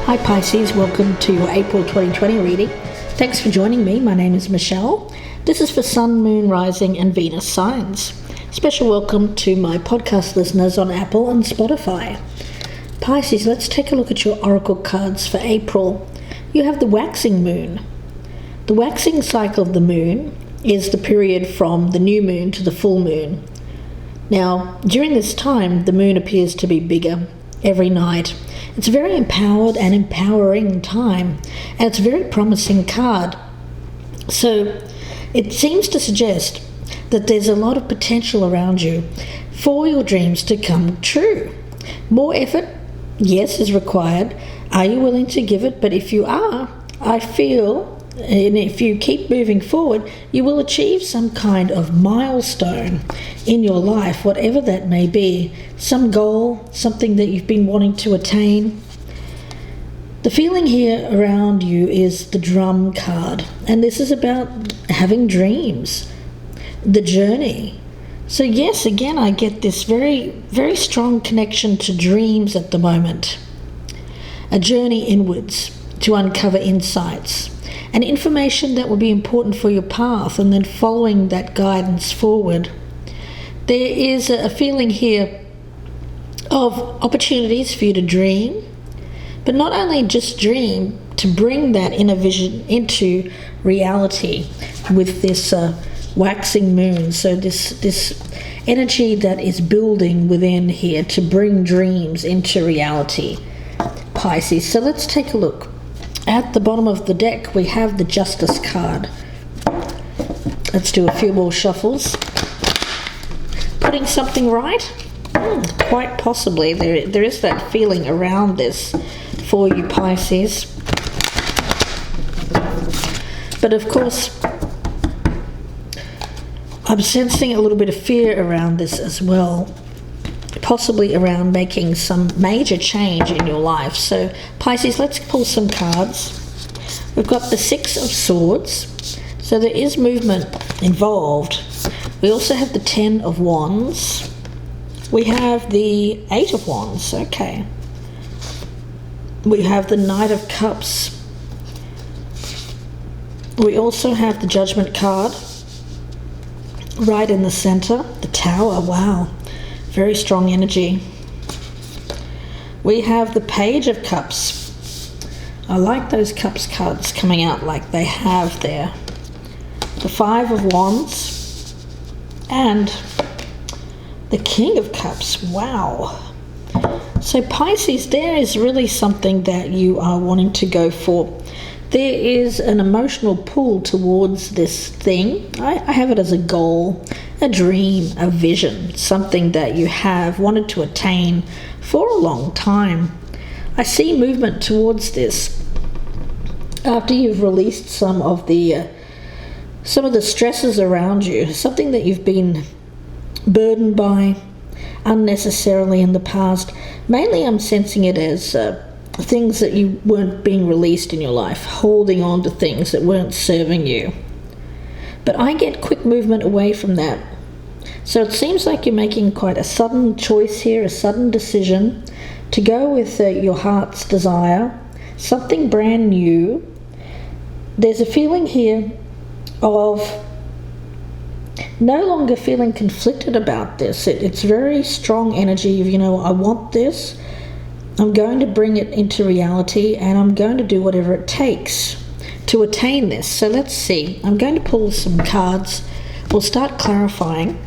Hi Pisces, welcome to your April 2020 reading. Thanks for joining me. My name is Michelle. This is for Sun, Moon, Rising and Venus signs. Special welcome to my podcast listeners on Apple and Spotify. Pisces, let's take a look at your oracle cards for April. You have the waxing moon. The waxing cycle of the moon is the period from the new moon to the full moon. Now, during this time, the moon appears to be bigger every night. It's a very empowered and empowering time, and it's a very promising card. So it seems to suggest that there's a lot of potential around you for your dreams to come true. More effort, yes, is required. Are you willing to give it? But if you are, I feel, and if you keep moving forward, you will achieve some kind of milestone in your life, whatever that may be, some goal, something that you've been wanting to attain. The feeling here around you is the drum card, and this is about having dreams, the journey. So yes, again, I get this very, very strong connection to dreams at the moment. A journey inwards to uncover insights and information that will be important for your path, and then following that guidance forward. There is a feeling here of opportunities for you to dream, but not only just dream, to bring that inner vision into reality with this waxing moon. So this energy that is building within here to bring dreams into reality, Pisces. So let's take a look. At the bottom of the deck, we have the Justice card. Let's do a few more shuffles. Putting something right? Quite possibly. There is that feeling around this for you, Pisces. But of course, I'm sensing a little bit of fear around this as well. Possibly around making some major change in your life. So Pisces, let's pull some cards. We've got the Six of Swords, so there is movement involved. We also have the Ten of Wands. We have the Eight of Wands, okay. We have the Knight of Cups. We also have the Judgment card right in the center, the Tower, wow. Very strong energy. We have the Page of Cups. I like those Cups cards coming out like they have there. The Five of Wands and the King of Cups. Wow. So Pisces, there is really something that you are wanting to go for. There is an emotional pull towards this thing. I have it as a goal, a dream, a vision, something that you have wanted to attain for a long time. I see movement towards this after you've released some of the stresses around you, something that you've been burdened by unnecessarily in the past. Mainly I'm sensing it as things that you weren't being released in your life, holding on to things that weren't serving you. But I get quick movement away from that. So it seems like you're making quite a sudden choice here, a sudden decision to go with your heart's desire, something brand new. There's a feeling here of no longer feeling conflicted about this. It's very strong energy of, I want this. I'm going to bring it into reality, and I'm going to do whatever it takes to attain this. So let's see. I'm going to pull some cards. We'll start clarifying.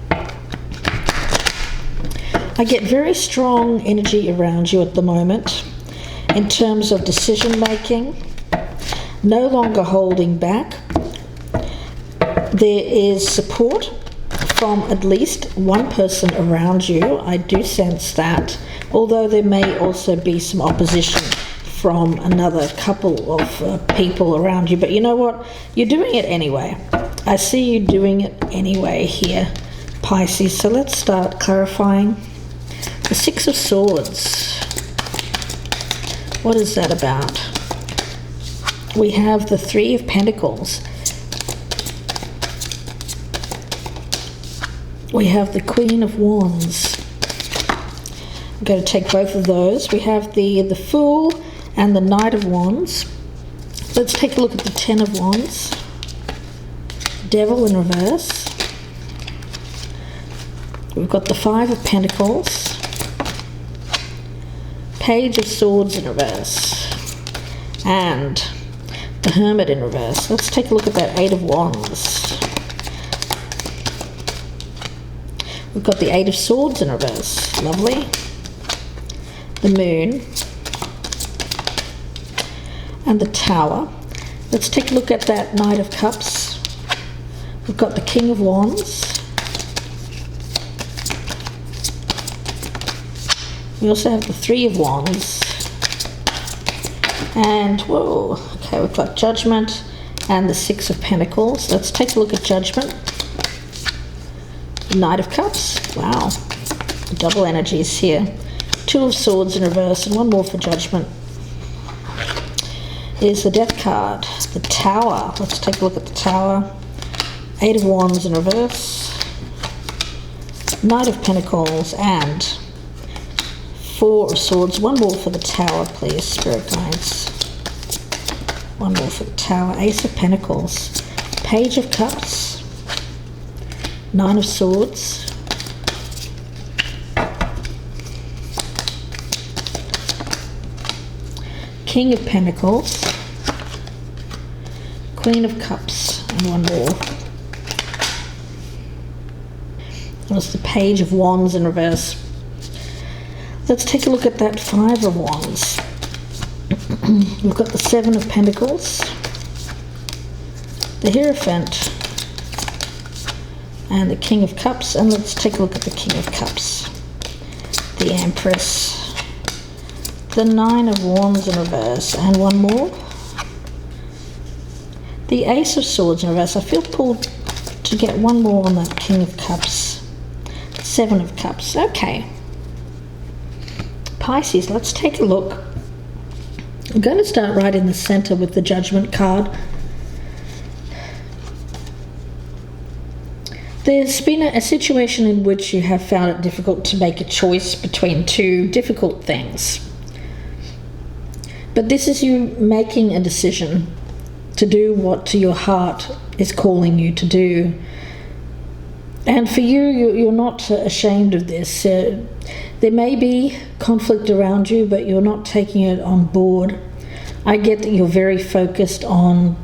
I get very strong energy around you at the moment in terms of decision making, no longer holding back. There is support from at least one person around you. I do sense that. Although there may also be some opposition from another couple of people around you. But you know what? You're doing it anyway. I see you doing it anyway here, Pisces. So let's start clarifying. The Six of Swords. What is that about? We have the Three of Pentacles. We have the Queen of Wands. I'm going to take both of those. We have the Fool and the Knight of Wands. Let's take a look at the Ten of Wands, Devil in reverse. We've got the Five of Pentacles, Page of Swords in reverse, and the Hermit in reverse. Let's take a look at that Eight of Wands. We've got the Eight of Swords in reverse. Lovely. The Moon and the Tower. Let's take a look at that Knight of Cups. We've got the King of Wands. We also have the Three of Wands. And, whoa, okay, we've got Judgment and the Six of Pentacles. Let's take a look at Judgment. The Knight of Cups. Wow. Double energies here. Two of Swords in reverse and one more for Judgment. Is the Death card. The Tower. Let's take a look at the Tower. Eight of Wands in reverse. Knight of Pentacles and Four of Swords. One more for the Tower, please, Spirit Guides. One more for the Tower. Ace of Pentacles. Page of Cups. Nine of Swords. King of Pentacles. Queen of Cups. And one more. That was the Page of Wands in reverse. Let's take a look at that Five of Wands. We've got the Seven of Pentacles, the Hierophant, and the King of Cups. And let's take a look at the King of Cups, the Empress, the Nine of Wands in reverse, and one more, the Ace of Swords in reverse. I feel pulled to get one more on that King of Cups, Seven of Cups. Okay. Pisces, let's take a look. I'm going to start right in the center with the Judgment card. There's been a situation in which you have found it difficult to make a choice between two difficult things. But this is you making a decision to do what your heart is calling you to do. And for you're not ashamed of this. There may be conflict around you, but you're not taking it on board. I get that you're very focused on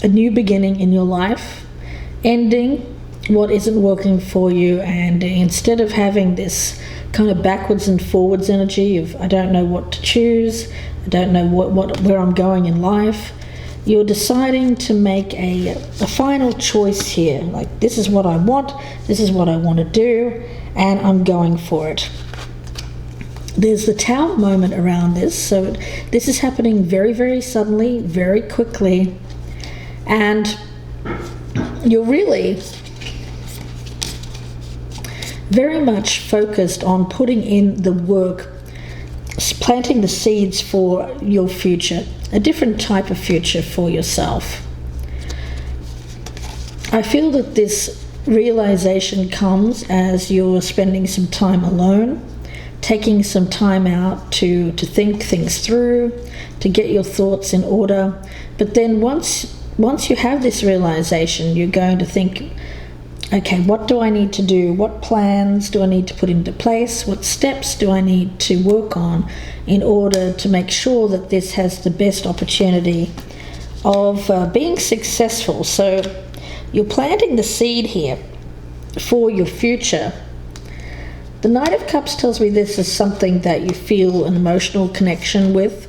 a new beginning in your life, ending what isn't working for you, and instead of having this kind of backwards and forwards energy of I don't know what to choose, I don't know where I'm going in life, you're deciding to make a final choice here. Like, this is what I want, this is what I want to do, and I'm going for it. There's the Tower moment around this, so this is happening very, very suddenly, very quickly, and you're really very much focused on putting in the work, planting the seeds for your future, a different type of future for yourself. I feel that this realization comes as you're spending some time alone, taking some time out to think things through, to get your thoughts in order. But then once you have this realization, you're going to think, okay, what do I need to do? What plans do I need to put into place? What steps do I need to work on in order to make sure that this has the best opportunity of being successful? So you're planting the seed here for your future. The Knight of Cups tells me this is something that you feel an emotional connection with.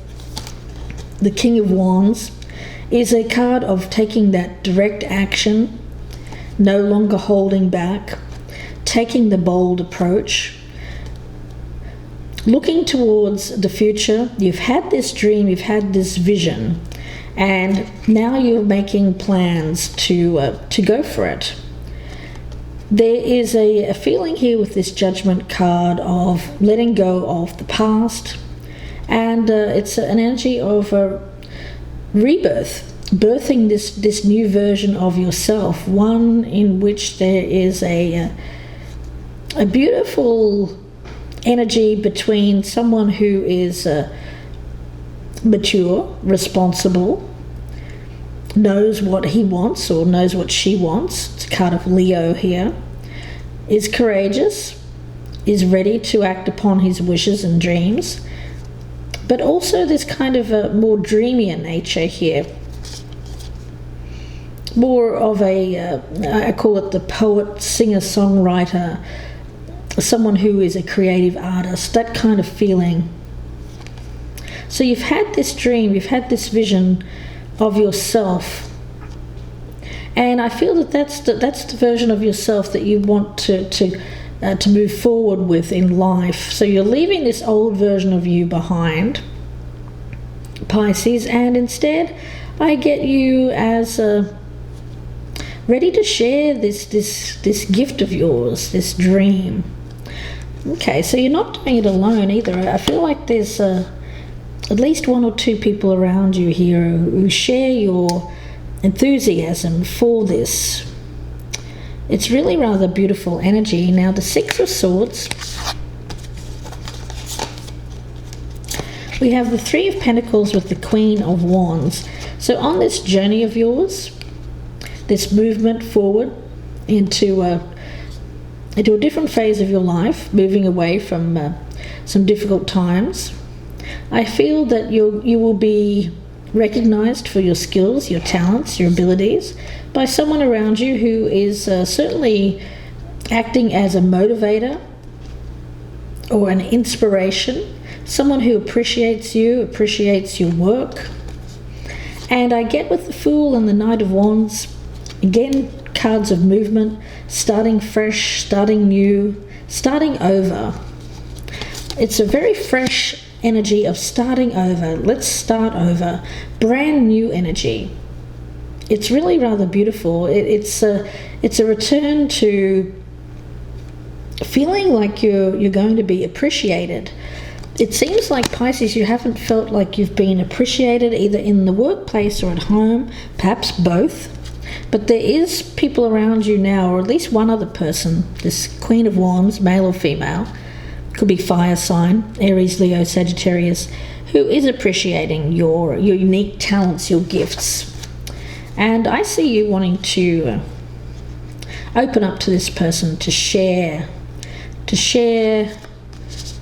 The King of Wands is a card of taking that direct action, no longer holding back, taking the bold approach, looking towards the future. You've had this dream, you've had this vision, and now you're making plans to go for it. There is a feeling here with this Judgment card of letting go of the past, and it's an energy of rebirth, birthing this new version of yourself, one in which there is a beautiful energy between someone who is mature, responsible, knows what he wants or knows what she wants. It's a card of Leo here. Is courageous, is ready to act upon his wishes and dreams, but also this kind of a more dreamier nature here. More of a, I call it the poet, singer, songwriter, someone who is a creative artist, that kind of feeling. So you've had this dream, you've had this vision of yourself, and I feel that that's the version of yourself that you want to move forward with in life. So you're leaving this old version of you behind, Pisces, and instead I get you as ready to share this gift of yours, this dream. Okay, so you're not doing it alone either. I feel like there's at least one or two people around you here who share your enthusiasm for this. It's really rather beautiful energy. Now, the Six of Swords. We have the Three of Pentacles with the Queen of Wands. So on this journey of yours, this movement forward into a different phase of your life, moving away from some difficult times, I feel that you will be recognized for your skills, your talents, your abilities by someone around you who is certainly acting as a motivator or an inspiration, someone who appreciates you, appreciates your work. And I get with the Fool and the Knight of Wands, again, cards of movement, starting fresh, starting new, starting over. It's a very fresh energy of starting over. Let's start over. Brand new energy. It's really rather beautiful. It's a return to feeling like you're going to be appreciated. It seems like, Pisces, you haven't felt like you've been appreciated either in the workplace or at home, perhaps both. But there is people around you now, or at least one other person, this Queen of Wands, male or female, could be fire sign, Aries, Leo, Sagittarius, who is appreciating your unique talents, your gifts. And I see you wanting to open up to this person, to share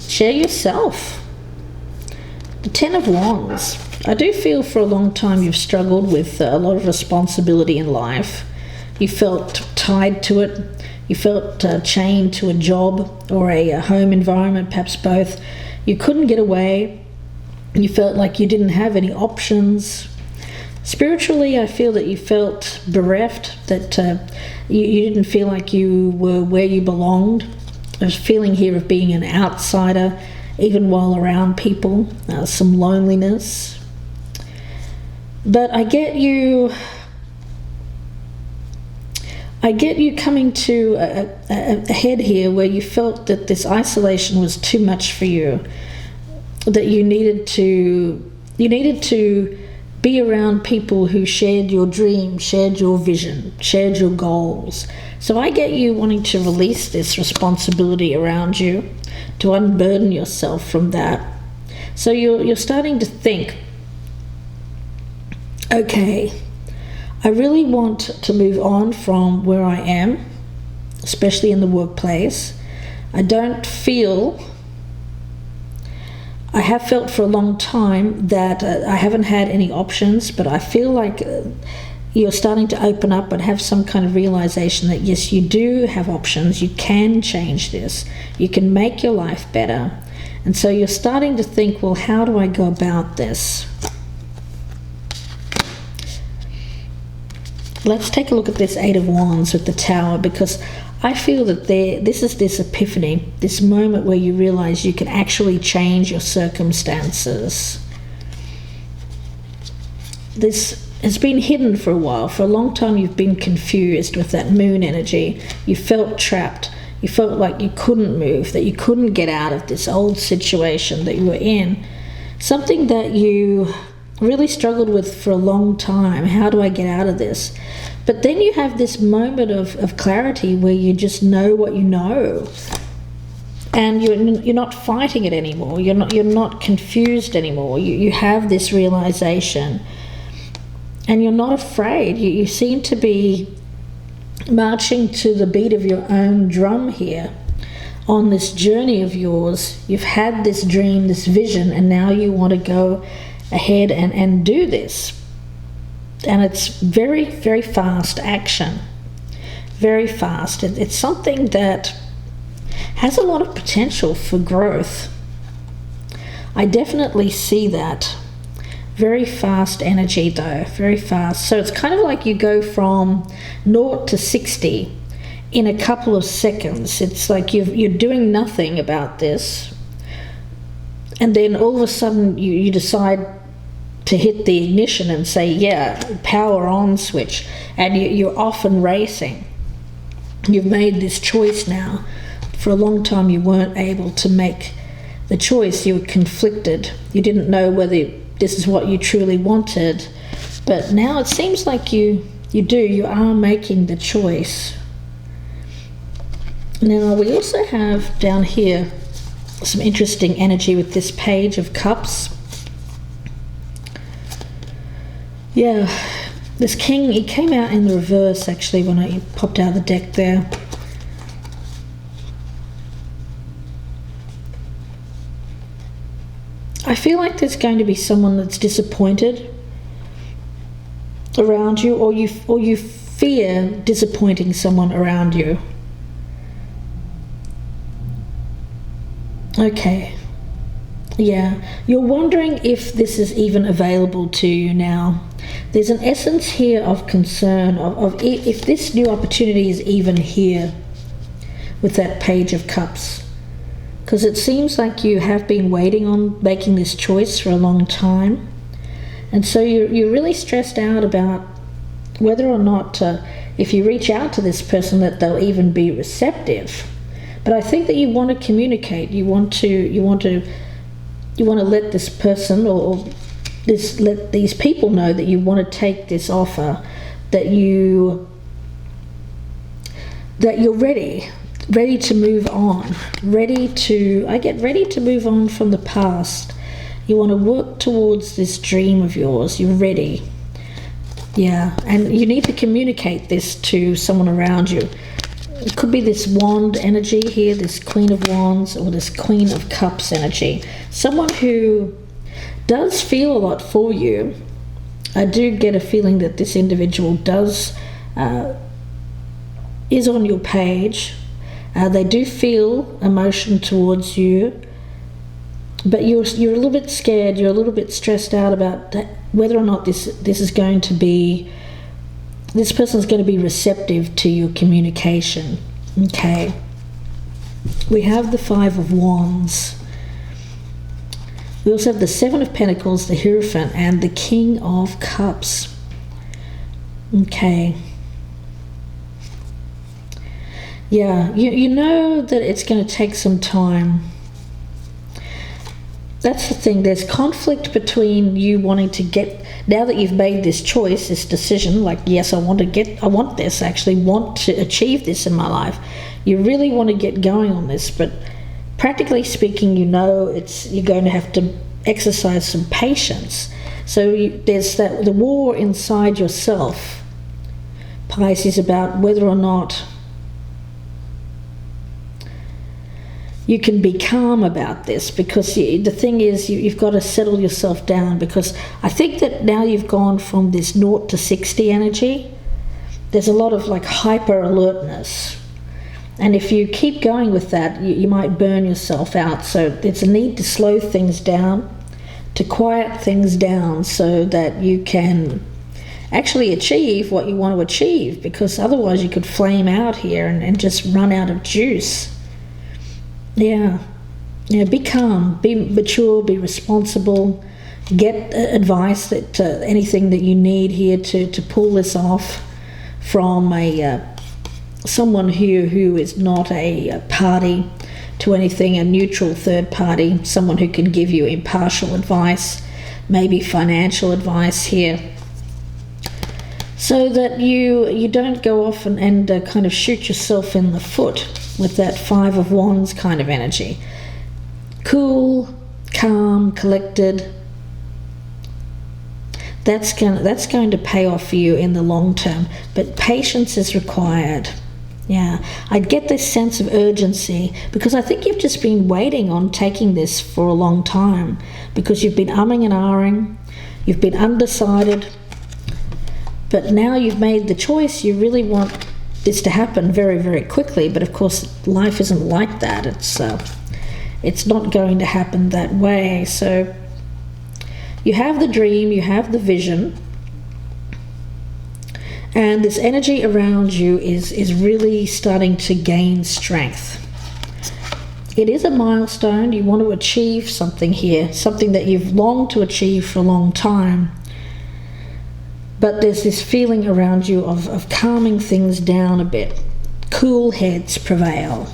yourself. The Ten of Wands. I do feel for a long time you've struggled with a lot of responsibility in life. You felt tied to it. You felt chained to a job or a home environment, perhaps both. You couldn't get away. You felt like you didn't have any options. Spiritually, I feel that you felt bereft, that you didn't feel like you were where you belonged. There's a feeling here of being an outsider, even while around people, some loneliness. But I get you coming to a head here where you felt that this isolation was too much for you, that you needed to be around people who shared your dream, shared your vision, shared your goals. So I get you wanting to release this responsibility around you, to unburden yourself from that. So you're starting to think, okay, I really want to move on from where I am, especially in the workplace. I have felt for a long time that I haven't had any options, but I feel like you're starting to open up and have some kind of realization that yes, you do have options. You can change this. You can make your life better. And so you're starting to think, well, how do I go about this? Let's take a look at this Eight of Wands with the Tower, because I feel that this is this epiphany, this moment where you realize you can actually change your circumstances. This has been hidden for a while. For a long time you've been confused with that moon energy. You felt trapped. You felt like you couldn't move, that you couldn't get out of this old situation that you were in. Something that you really struggled with for a long time. How do I get out of this? But then you have this moment of clarity where you just know what you know. and you're not fighting it anymore. You're not confused anymore. You have this realization, and you're not afraid. You seem to be marching to the beat of your own drum here on this journey of yours. You've had this dream, this vision, and now you want to go ahead and do this. And it's very, very fast action. Very fast. It's something that has a lot of potential for growth. I definitely see that. Very fast energy though, very fast. So it's kind of like you go from 0 to 60 in a couple of seconds. It's like you're doing nothing about this, and then all of a sudden you decide to hit the ignition and say, yeah, power on switch, and you're off and racing. You've made this choice now. For a long time you weren't able to make the choice. You were conflicted. You didn't know whether this is what you truly wanted, but now it seems like you are making the choice. Now we also have down here some interesting energy with this Page of Cups. Yeah, this King, he came out in the reverse actually when I popped out of the deck there. I feel like there's going to be someone that's disappointed around you, or you fear disappointing someone around you. Okay. Yeah, you're wondering if this is even available to you now. There's an essence here of concern of if this new opportunity is even here with that Page of Cups. Because it seems like you have been waiting on making this choice for a long time. And so you're really stressed out about whether or not, if you reach out to this person, that they'll even be receptive. But I think that you want to communicate. You want to let this person let these people know that you want to take this offer, that you're ready to move on, ready to move on from the past. You want to work towards this dream of yours. You're ready. Yeah, and you need to communicate this to someone around you. It could be this wand energy here, this Queen of Wands, or this Queen of Cups energy. Someone who does feel a lot for you. I do get a feeling that this individual is on your page. They do feel emotion towards you, but you're a little bit scared. You're a little bit stressed out about whether or not this person's going to be receptive to your communication. Okay. We have the Five of Wands. We also have the Seven of Pentacles, the Hierophant, and the King of Cups. Okay. Yeah, you know that it's going to take some time. That's the thing. There's conflict between you wanting to get, now that you've made this choice, this decision, like, yes, I want to achieve this in my life. You really want to get going on this, but practically speaking, you're going to have to exercise some patience. So there's the war inside yourself, Pisces, about whether or not you can be calm about this, because the thing is you've got to settle yourself down, because I think that now you've gone from this 0 to 60 energy. There's a lot of like hyper alertness, and if you keep going with that, you might burn yourself out. So there's a need to slow things down, to quiet things down, so that you can actually achieve what you want to achieve, because otherwise you could flame out here and just run out of juice. Yeah, be calm, be mature, be responsible, get advice, that anything that you need here to pull this off from someone who is not a party to anything, a neutral third party, someone who can give you impartial advice, maybe financial advice here. so that you don't go off and kind of shoot yourself in the foot with that Five of Wands kind of energy. Cool, calm, collected. That's going to pay off for you in the long term, but patience is required. Yeah, I get this sense of urgency because I think you've just been waiting on taking this for a long time, because you've been umming and ahhing, you've been undecided, but now you've made the choice. You really want this to happen very, very quickly, but of course life isn't like that. It's not going to happen that way. So you have the dream, you have the vision, and this energy around you is really starting to gain strength. It is a milestone. You want to achieve something here, something that you've longed to achieve for a long time. But there's this feeling around you of calming things down a bit. Cool heads prevail.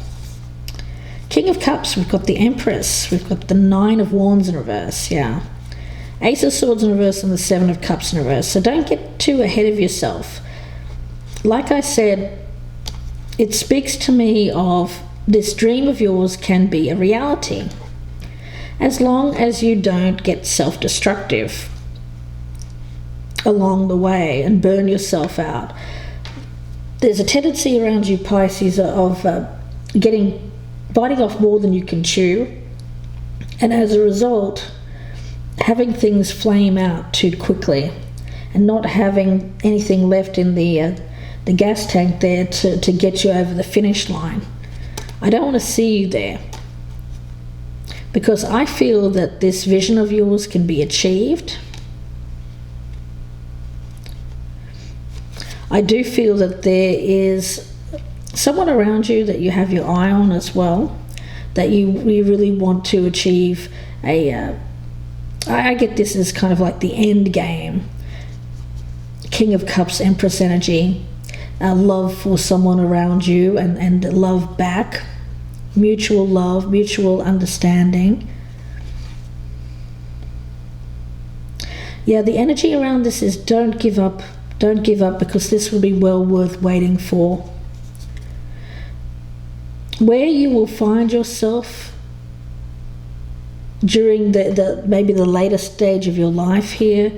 King of Cups, we've got the Empress, we've got the Nine of Wands in reverse, yeah. Ace of Swords in reverse and the Seven of Cups in reverse. So don't get too ahead of yourself. Like I said, it speaks to me of this dream of yours can be a reality, as long as you don't get self-destructive along the way and burn yourself out. There's a tendency around you, Pisces, of biting off more than you can chew, and as a result having things flame out too quickly and not having anything left in the gas tank there to get you over the finish line. I don't want to see you there, because I feel that this vision of yours can be achieved. I do feel that there is someone around you that you have your eye on as well, that you really want to achieve I get this as kind of like the end game. King of Cups, Empress energy, love for someone around you and love back, mutual love, mutual understanding. Yeah, the energy around this is don't give up, because this will be well worth waiting for. Where you will find yourself during maybe the later stage of your life here,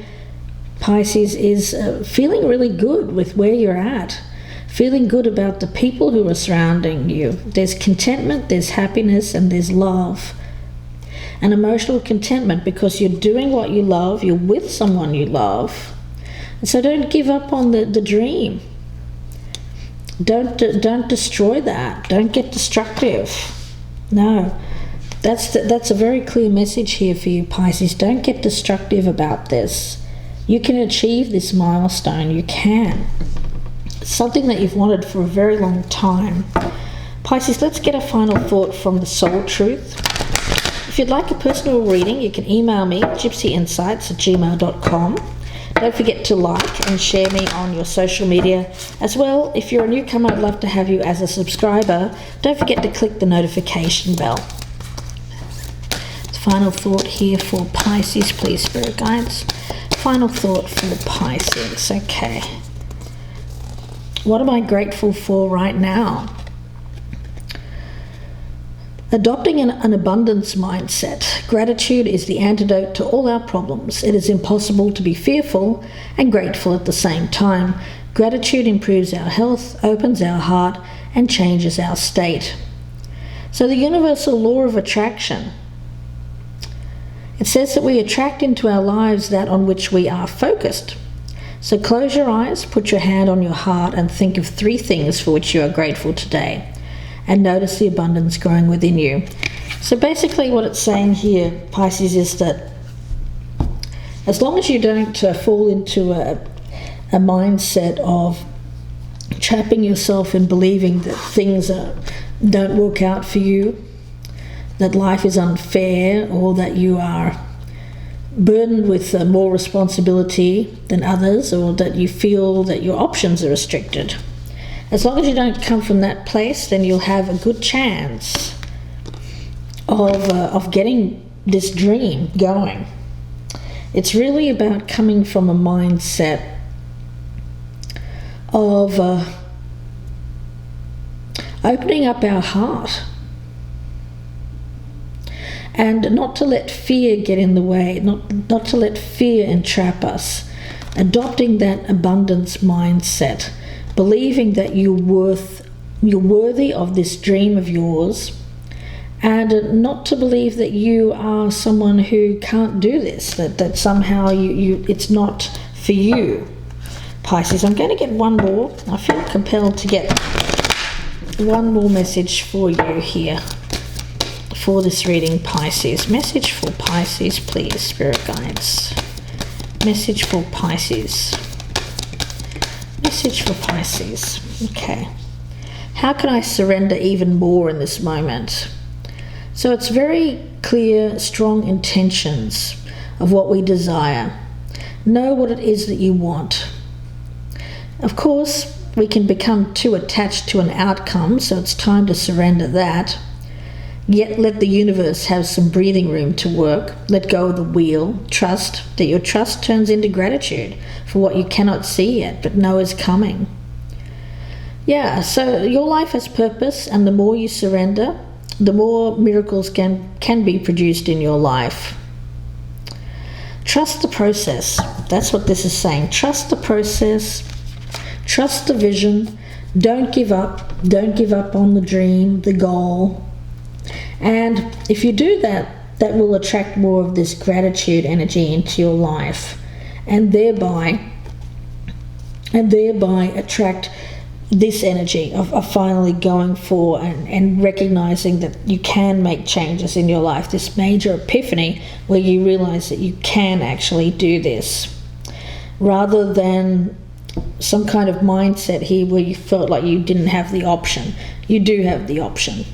Pisces, is feeling really good with where you're at, feeling good about the people who are surrounding you. There's contentment, there's happiness, and there's love. And emotional contentment because you're doing what you love, you're with someone you love. And so don't give up on the dream. Don't destroy that. Don't get destructive. No. That's a very clear message here for you, Pisces. Don't get destructive about this. You can achieve this milestone. You can. It's something that you've wanted for a very long time. Pisces, let's get a final thought from the Soul Truth. If you'd like a personal reading, you can email me, gypsyinsights@gmail.com. Don't forget to like and share me on your social media. As well, if you're a newcomer, I'd love to have you as a subscriber. Don't forget to click the notification bell. Final thought here for Pisces, please, Spirit Guides. Final thought for Pisces. Okay. What am I grateful for right now? Adopting an abundance mindset. Gratitude is the antidote to all our problems. It is impossible to be fearful and grateful at the same time. Gratitude improves our health, opens our heart, and changes our state. So the universal law of attraction. It says that we attract into our lives that on which we are focused. So close your eyes, put your hand on your heart, and think of 3 things for which you are grateful today. And notice the abundance growing within you. So basically what it's saying here, Pisces, is that as long as you don't fall into a mindset of trapping yourself in believing that things don't work out for you, that life is unfair, or that you are burdened with more responsibility than others, or that you feel that your options are restricted. As long as you don't come from that place, then you'll have a good chance of getting this dream going. It's really about coming from a mindset opening up our heart, and not to let fear get in the way, not to let fear entrap us. Adopting that abundance mindset, believing that you're worthy of this dream of yours, and not to believe that you are someone who can't do this, that somehow it's not for you. Pisces, I'm going to get one more. I feel compelled to get one more message for you here for this reading, Pisces. Message for Pisces, please, Spirit Guides. Message for Pisces. Message for Pisces. Okay. How can I surrender even more in this moment? So it's very clear, strong intentions of what we desire. Know what it is that you want. Of course, we can become too attached to an outcome, so it's time to surrender that. Yet let the universe have some breathing room to work. Let go of the wheel. Trust that your trust turns into gratitude for what you cannot see yet, but know is coming. Yeah, so your life has purpose, and the more you surrender, the more miracles can be produced in your life. Trust the process. That's what this is saying. Trust the process. Trust the vision. Don't give up. Don't give up on the dream, the goal. And if you do that, that will attract more of this gratitude energy into your life, and thereby attract this energy of finally going for and recognizing that you can make changes in your life, this major epiphany where you realize that you can actually do this, rather than some kind of mindset here where you felt like you didn't have the option. You do have the option.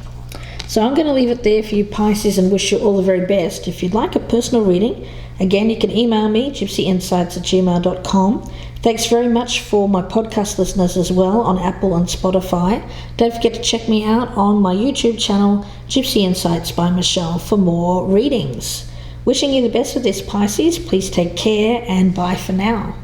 So I'm going to leave it there for you, Pisces, and wish you all the very best. If you'd like a personal reading, again, you can email me, gypsyinsights@gmail.com. Thanks very much for my podcast listeners as well on Apple and Spotify. Don't forget to check me out on my YouTube channel, Gypsy Insights by Michelle, for more readings. Wishing you the best with this, Pisces. Please take care, and bye for now.